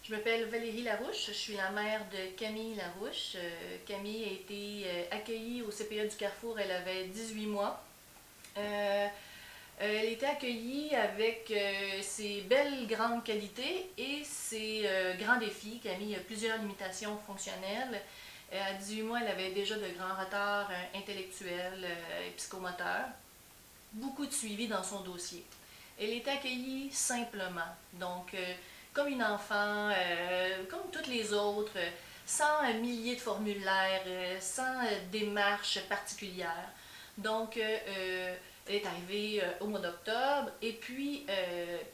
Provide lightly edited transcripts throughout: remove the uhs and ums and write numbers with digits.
Je m'appelle Valérie Larouche, je suis la mère de Camille Larouche. Camille a été accueillie au CPE du Carrefour, elle avait 18 mois. Elle était accueillie avec ses belles grandes qualités et ses grands défis. Camille a plusieurs limitations fonctionnelles. À 18 mois, elle avait déjà de grands retards intellectuels et psychomoteurs. Beaucoup de suivi dans son dossier. Elle est accueillie simplement, donc comme une enfant, comme toutes les autres, sans milliers de formulaires, sans démarche particulière. Donc, elle est arrivée au mois d'octobre, et puis,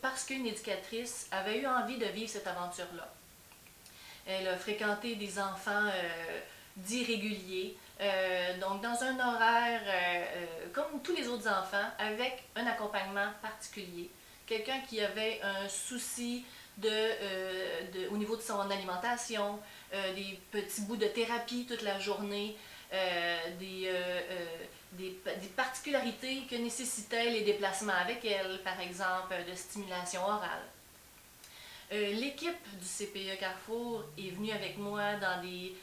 parce qu'une éducatrice avait eu envie de vivre cette aventure-là. Elle a fréquenté des enfants dits réguliers, donc dans un horaire comme tous les autres enfants, avec un accompagnement particulier. Quelqu'un qui avait un souci au niveau de son alimentation, des petits bouts de thérapie toute la journée, des particularités que nécessitaient les déplacements avec elle, par exemple de stimulation orale. L'équipe du CPE Carrefour est venue avec moi dans des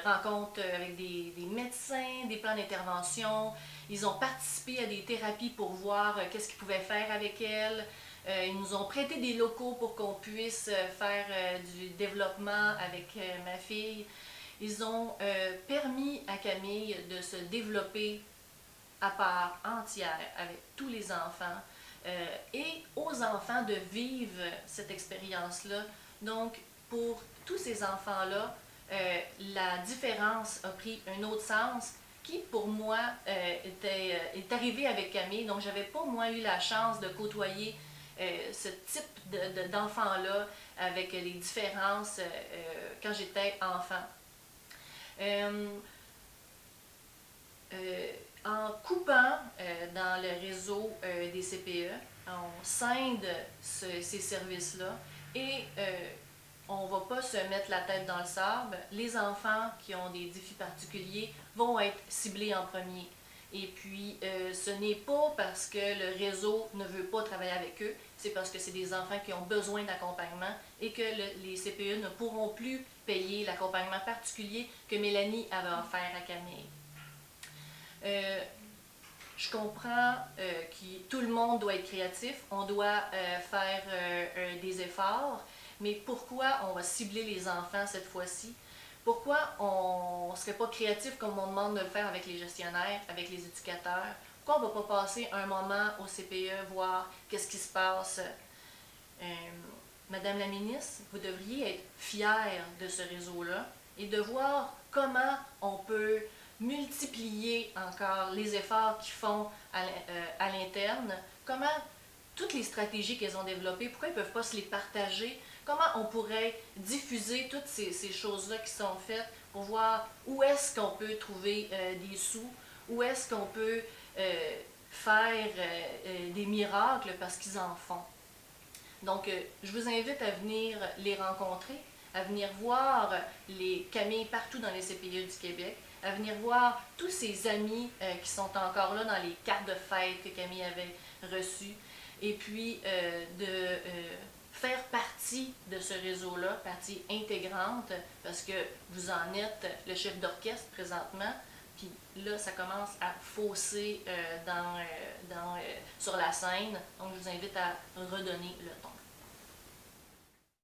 rencontres avec des médecins, des plans d'intervention. Ils ont participé à des thérapies pour voir qu'est-ce qu'ils pouvaient faire avec elle. Ils nous ont prêté des locaux pour qu'on puisse faire du développement avec ma fille. Ils ont permis à Camille de se développer à part entière avec tous les enfants et aux enfants de vivre cette expérience-là. Donc, pour tous ces enfants-là, la différence a pris un autre sens qui, pour moi, est arrivé avec Camille. Donc, j'avais pas, moi, eu la chance de côtoyer ce type d'enfants-là avec les différences quand j'étais enfant. En coupant dans le réseau des CPE, on scinde ces services-là et on ne va pas se mettre la tête dans le sable. Les enfants qui ont des défis particuliers vont être ciblés en premier. Et puis, ce n'est pas parce que le réseau ne veut pas travailler avec eux, c'est parce que c'est des enfants qui ont besoin d'accompagnement et que les CPE ne pourront plus payer l'accompagnement particulier que Mélanie avait offert à Camille. Je comprends que tout le monde doit être créatif, on doit faire des efforts, mais pourquoi on va cibler les enfants cette fois-ci? Pourquoi on ne serait pas créatif comme on demande de le faire avec les gestionnaires, avec les éducateurs? Pourquoi on ne va pas passer un moment au CPE, voir qu'est-ce qui se passe? Madame la ministre, vous devriez être fière de ce réseau-là et de voir comment on peut multiplier encore les efforts qu'ils font à l'interne, comment toutes les stratégies qu'elles ont développées, pourquoi ils ne peuvent pas se les partager, comment on pourrait diffuser toutes ces choses-là qui sont faites pour voir où est-ce qu'on peut trouver des sous, où est-ce qu'on peut faire des miracles parce qu'ils en font. Donc, je vous invite à venir les rencontrer, à venir voir les Camilles partout dans les CPE du Québec, à venir voir tous ses amis qui sont encore là dans les cartes de fête que Camille avait reçues, et puis de faire partie de ce réseau-là, partie intégrante, parce que vous en êtes le chef d'orchestre présentement, puis là, ça commence à fausser sur la scène, donc je vous invite à redonner le ton.